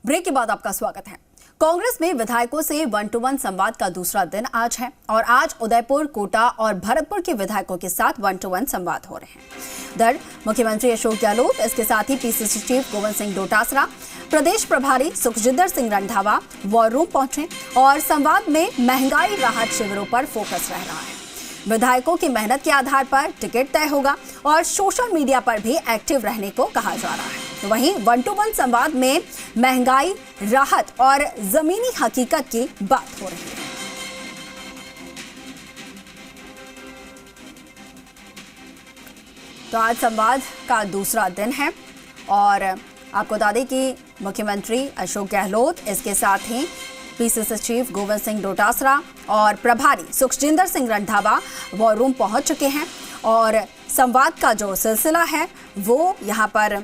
Break के बाद आपका स्वागत है। कांग्रेस में विधायकों से 1-to-1 संवाद का दूसरा दिन आज है और आज उदयपुर, कोटा और भरतपुर के विधायकों के साथ 1-to-1 संवाद हो रहे हैं। दर मुख्यमंत्री अशोक गहलोत, इसके साथ ही पीसीसी चीफ गोविंद सिंह डोटासरा, प्रदेश प्रभारी सुखजिंदर सिंह रंधावा वॉर रूम पहुंचे और संवाद में महंगाई राहत शिविरों पर फोकस रह रहा है। विधायकों की मेहनत के आधार पर टिकट तय होगा और सोशल मीडिया पर भी एक्टिव रहने को कहा जा रहा है। वहीं 1-to-1 संवाद में महंगाई राहत और जमीनी हकीकत की बात हो रही है। तो आज संवाद का दूसरा दिन है और आपको बता दें कि मुख्यमंत्री अशोक गहलोत, इसके साथ ही पीसीसी चीफ गोविंद सिंह डोटासरा और प्रभारी सुखजिंदर सिंह रंधावा वॉर रूम पहुंच चुके हैं और संवाद का जो सिलसिला है वो यहां पर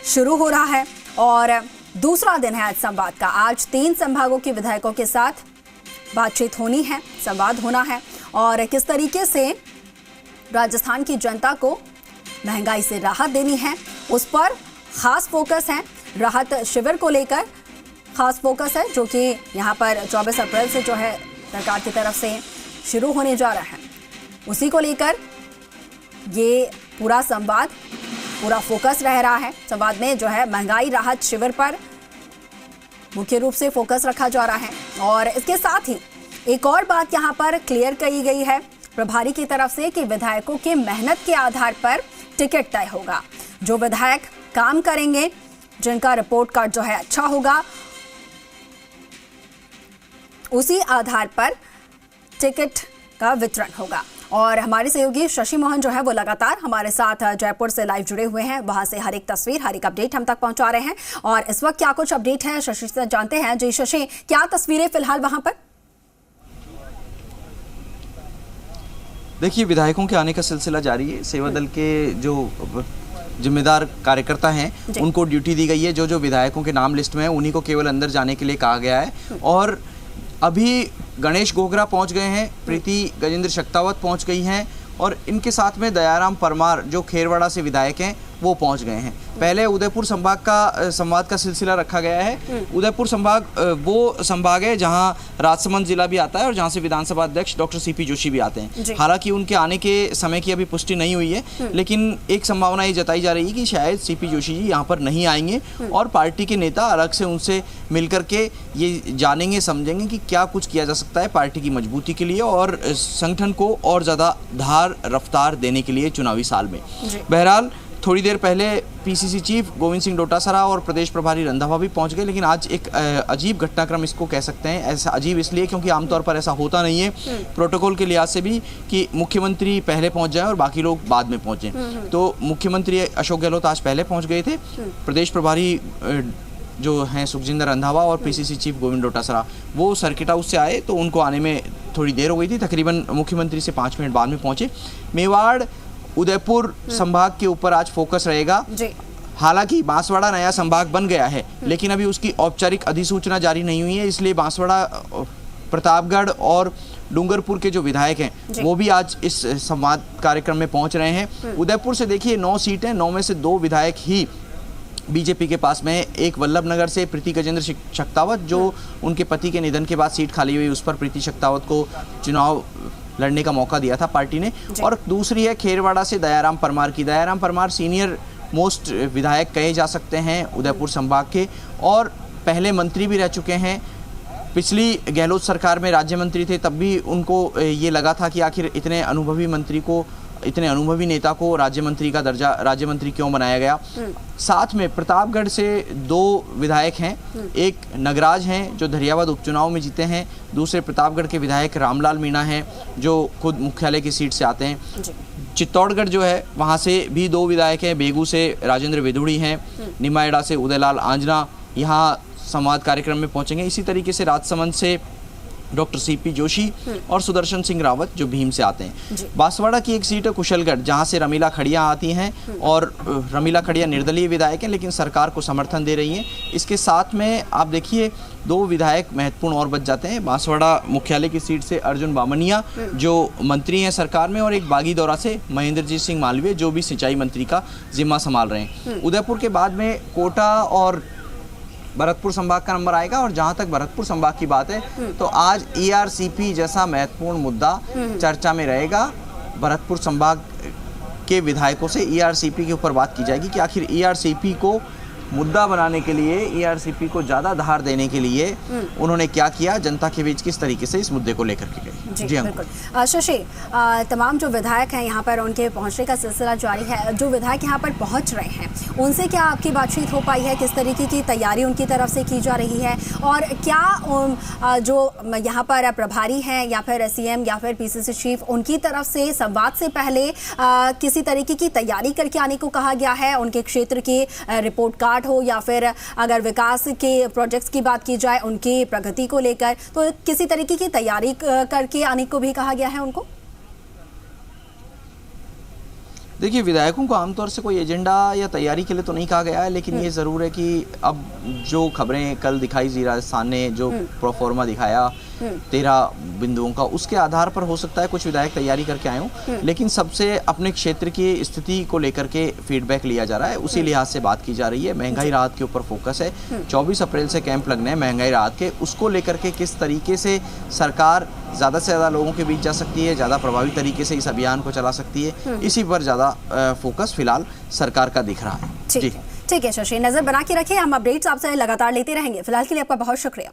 शुरू हो रहा है और दूसरा दिन है आज संवाद का। आज 3 संभागों के विधायकों के साथ बातचीत होनी है, संवाद होना है और किस तरीके से राजस्थान की जनता को महंगाई से राहत देनी है उस पर खास फोकस है। राहत शिविर को लेकर खास फोकस है जो कि यहाँ पर 24 अप्रैल से जो है सरकार की तरफ से शुरू होने जा रहा है, उसी को लेकर ये पूरा संवाद, पूरा फोकस रह रहा है। संवाद में जो है महंगाई राहत शिविर पर मुख्य रूप से फोकस रखा जा रहा है और इसके साथ ही एक और बात यहाँ पर क्लियर कही गई है प्रभारी की तरफ से कि विधायकों के मेहनत के आधार पर टिकट तय होगा। जो विधायक काम करेंगे, जिनका रिपोर्ट कार्ड जो है अच्छा होगा, उसी आधार पर टिकट का वितरण होगा। और हमारे सहयोगी शशि मोहन जो है वो लगातार हमारे साथ जयपुर से लाइव जुड़े हुए हैं, वहां से हर एक तस्वीर, हर एक अपडेट हम तक पहुंचा रहे हैं और इस वक्त क्या कुछ अपडेट है शशि से जानते हैं। जी शशि, क्या तस्वीरें फिलहाल वहां पर? देखिए, विधायकों के आने का सिलसिला जारी है। सेवा दल के जो जिम्मेदार कार्यकर्ता हैं उनको ड्यूटी दी गई है। जो विधायकों के नाम लिस्ट में है उन्हीं को केवल अंदर जाने के लिए कहा गया है और अभी गणेश गोगरा पहुंच गए हैं, प्रीति गजेंद्र शक्तावत पहुंच गई हैं और इनके साथ में दयाराम परमार जो खेरवाड़ा से विधायक हैं वो पहुंच गए हैं। पहले उदयपुर संभाग का संवाद का सिलसिला रखा गया है। उदयपुर संभाग वो संभाग है जहां राजसमंद जिला भी आता है और जहां से विधानसभा अध्यक्ष डॉक्टर सीपी जोशी भी आते हैं। हालांकि उनके आने के समय की अभी पुष्टि नहीं हुई है, लेकिन एक संभावना ये जताई जा रही है कि शायद सीपी जोशी जी यहाँ पर नहीं आएंगे और पार्टी के नेता अलग से उनसे मिल करके ये जानेंगे, समझेंगे कि क्या कुछ किया जा सकता है पार्टी की मजबूती के लिए और संगठन को और ज़्यादा धार रफ्तार देने के लिए चुनावी साल में। बहरहाल थोड़ी देर पहले पीसीसी चीफ गोविंद सिंह डोटासरा और प्रदेश प्रभारी रंधावा भी पहुंच गए, लेकिन आज एक अजीब घटनाक्रम इसको कह सकते हैं। ऐसा अजीब इसलिए क्योंकि आमतौर पर ऐसा होता नहीं है प्रोटोकॉल के लिहाज से भी कि मुख्यमंत्री पहले पहुंच जाए और बाकी लोग बाद में पहुंचे। तो मुख्यमंत्री अशोक गहलोत आज पहले पहुंच गए थे। प्रदेश प्रभारी जो हैं सुखजिंदर रंधावा और पीसीसी चीफ गोविंद डोटासरा वो सर्किट हाउस से आए तो उनको आने में थोड़ी देर हो गई थी, तकरीबन मुख्यमंत्री से 5 मिनट बाद में पहुंचे। मेवाड़ उदयपुर संभाग के ऊपर आज फोकस रहेगा। हालांकि बांसवाड़ा नया संभाग बन गया है, लेकिन अभी उसकी औपचारिक अधिसूचना जारी नहीं हुई है, इसलिए बांसवाड़ा, प्रतापगढ़ और डूंगरपुर के जो विधायक हैं वो भी आज इस संवाद कार्यक्रम में पहुंच रहे हैं। उदयपुर से देखिए 9 सीटें, 9 में से 2 विधायक ही बीजेपी के पास में। एक वल्लभनगर से प्रीति गजेंद्र शक्तावत, जो उनके पति के निधन के बाद सीट खाली हुई, उस पर प्रीति शक्तावत को चुनाव लड़ने का मौका दिया था पार्टी ने। और दूसरी है खेरवाड़ा से दयाराम परमार की। दयाराम परमार सीनियर मोस्ट विधायक कहे जा सकते हैं उदयपुर संभाग के और पहले मंत्री भी रह चुके हैं। पिछली गहलोत सरकार में राज्य मंत्री थे, तब भी उनको ये लगा था कि आखिर इतने अनुभवी नेता को राज्य मंत्री का दर्जा, राज्य मंत्री क्यों बनाया गया। साथ में प्रतापगढ़ से 2 विधायक हैं, एक नगराज हैं जो धरियावाद उपचुनाव में जीते हैं, दूसरे प्रतापगढ़ के विधायक रामलाल मीणा हैं जो खुद मुख्यालय की सीट से आते हैं। चित्तौड़गढ़ जो है वहाँ से भी 2 विधायक हैं, बेगू से राजेंद्र वेदुड़ी हैं, निमायड़ा से उदयलाल आंजना यहाँ संवाद कार्यक्रम में पहुँचेंगे। इसी तरीके से राजसमंद से डॉक्टर सीपी जोशी और सुदर्शन सिंह रावत जो भीम से आते हैं। बांसवाड़ा की एक सीट है कुशलगढ़, जहां से रमीला खड़िया आती हैं और रमीला खड़िया निर्दलीय विधायक हैं लेकिन सरकार को समर्थन दे रही हैं। इसके साथ में आप देखिए 2 विधायक महत्वपूर्ण और बच जाते हैं। बांसवाड़ा मुख्यालय की सीट से अर्जुन बामनिया जो मंत्री हैं सरकार में, और एक बागीदौरा से महेंद्रजीत सिंह मालवीय जो भी सिंचाई मंत्री का जिम्मा संभाल रहे हैं। उदयपुर के बाद में कोटा और भरतपुर संभाग का नंबर आएगा। और जहां तक भरतपुर संभाग की बात है तो आज ERCP जैसा महत्वपूर्ण मुद्दा चर्चा में रहेगा। भरतपुर संभाग के विधायकों से ERCP के ऊपर बात की जाएगी कि आखिर ERCP को मुद्दा बनाने के लिए, ERCP को ज़्यादा धार देने के लिए उन्होंने क्या किया, जनता के बीच किस तरीके से इस मुद्दे को लेकर के गए। जी बिल्कुल। शशि, तमाम जो विधायक हैं यहाँ पर उनके पहुँचने का सिलसिला जारी है। जो विधायक यहाँ पर पहुँच रहे हैं उनसे क्या आपकी बातचीत हो पाई है? किस तरीके की तैयारी उनकी तरफ से की जा रही है? और क्या जो यहाँ पर प्रभारी हैं या फिर CM या फिर PCC चीफ, उनकी तरफ से संवाद से पहले किसी तरीके की तैयारी करके आने को कहा गया है? उनके क्षेत्र की रिपोर्ट कार्ड हो या फिर अगर विकास के प्रोजेक्ट्स की बात की जाए उनकी प्रगति को लेकर, तो किसी तरीके की तैयारी करके आने को भी कहा गया है उनको? देखिए, विधायकों को आमतौर से कोई एजेंडा या तैयारी के लिए तो नहीं कहा गया है, लेकिन ये ज़रूर है कि अब जो खबरें कल दिखाई जी राजस्थान ने जो प्रोफॉर्मा दिखाया 13 बिंदुओं का, उसके आधार पर हो सकता है कुछ विधायक तैयारी करके आए हों, लेकिन सबसे अपने क्षेत्र की स्थिति को लेकर के फीडबैक लिया जा रहा है, उसी लिहाज से बात की जा रही है। महंगाई राहत के ऊपर फोकस है। 24 अप्रैल से कैंप लगने हैं महंगाई राहत के, उसको लेकर के किस तरीके से सरकार ज़्यादा से ज़्यादा लोगों के बीच जा सकती है, ज़्यादा प्रभावी तरीके से इस अभियान को चला सकती है, इसी पर ज़्यादा फोकस फिलहाल सरकार का दिख रहा है। ठीक है शशि, नजर बना के रखिए, हम अपडेट्स आपसे लगातार लेते रहेंगे। फिलहाल के लिए आपका बहुत शुक्रिया।